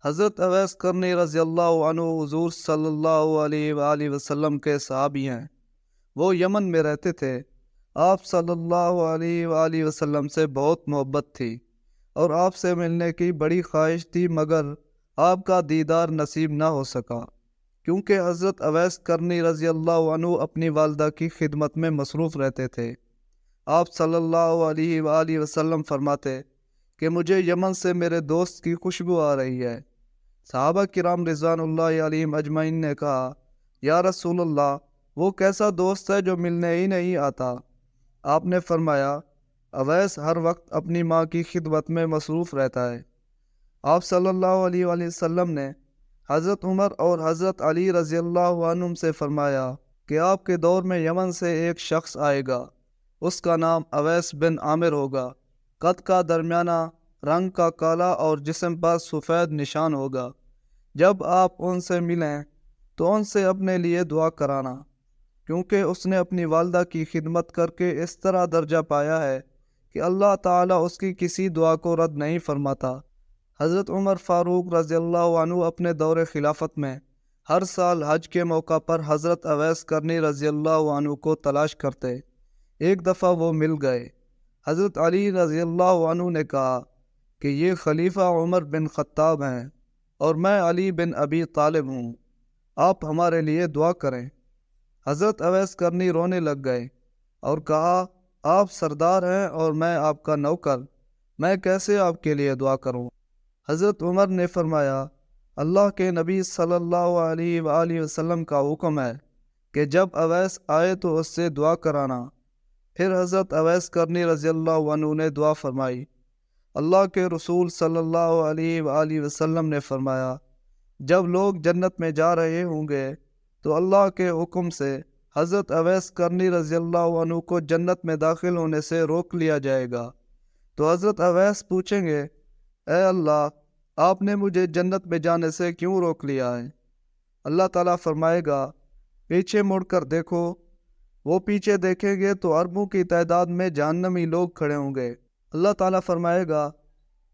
حضرت اویس کرنی رضی اللہ عنہ حضور صلی اللہ علیہ وآلہ وسلم کے صحابی ہیں۔ وہ یمن میں رہتے تھے۔ آپ صلی اللہ علیہ وآلہ وسلم سے بہت محبت تھی اور آپ سے ملنے کی بڑی خواہش تھی، مگر آپ کا دیدار نصیب نہ ہو سکا کیونکہ حضرت اویس کرنی رضی اللہ عنہ اپنی والدہ کی خدمت میں مصروف رہتے تھے۔ آپ صلی اللہ علیہ وآلہ وسلم فرماتے کہ مجھے یمن سے میرے دوست کی خوشبو آ رہی ہے۔ صحابہ کرام رضوان اللہ علیہم اجمعین نے کہا، یا رسول اللہ، وہ کیسا دوست ہے جو ملنے ہی نہیں آتا؟ آپ نے فرمایا، اویس ہر وقت اپنی ماں کی خدمت میں مصروف رہتا ہے۔ آپ صلی اللہ علیہ وآلہ وسلم نے حضرت عمر اور حضرت علی رضی اللہ عنہم سے فرمایا کہ آپ کے دور میں یمن سے ایک شخص آئے گا، اس کا نام اویس بن عامر ہوگا، قد کا درمیانہ، رنگ کا کالا اور جسم پر سفید نشان ہوگا۔ جب آپ ان سے ملیں تو ان سے اپنے لیے دعا کرانا، کیونکہ اس نے اپنی والدہ کی خدمت کر کے اس طرح درجہ پایا ہے کہ اللہ تعالیٰ اس کی کسی دعا کو رد نہیں فرماتا۔ حضرت عمر فاروق رضی اللہ عنہ اپنے دور خلافت میں ہر سال حج کے موقع پر حضرت اویس کرنی رضی اللہ عنہ کو تلاش کرتے۔ ایک دفعہ وہ مل گئے۔ حضرت علی رضی اللہ عنہ نے کہا کہ یہ خلیفہ عمر بن خطاب ہیں اور میں علی بن ابی طالب ہوں، آپ ہمارے لیے دعا کریں۔ حضرت اویس کرنی رونے لگ گئے اور کہا، آپ سردار ہیں اور میں آپ کا نوکر، میں کیسے آپ کے لیے دعا کروں؟ حضرت عمر نے فرمایا، اللہ کے نبی صلی اللہ علیہ وآلہ وسلم کا حکم ہے کہ جب اویس آئے تو اس سے دعا کرانا۔ پھر حضرت اویس کرنی رضی اللہ عنہ نے دعا فرمائی۔ اللہ کے رسول صلی اللہ علیہ وآلہ وسلم نے فرمایا، جب لوگ جنت میں جا رہے ہوں گے تو اللہ کے حکم سے حضرت اویس کرنی رضی اللہ عنہ کو جنت میں داخل ہونے سے روک لیا جائے گا۔ تو حضرت اویس پوچھیں گے، اے اللہ، آپ نے مجھے جنت میں جانے سے کیوں روک لیا ہے؟ اللہ تعالیٰ فرمائے گا، پیچھے مڑ کر دیکھو۔ وہ پیچھے دیکھیں گے تو اربوں کی تعداد میں جہنمی لوگ کھڑے ہوں گے۔ اللہ تعالیٰ فرمائے گا،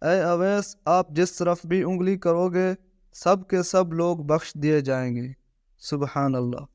اے اویس، آپ جس طرف بھی انگلی کرو گے سب کے سب لوگ بخش دیے جائیں گے۔ سبحان اللہ۔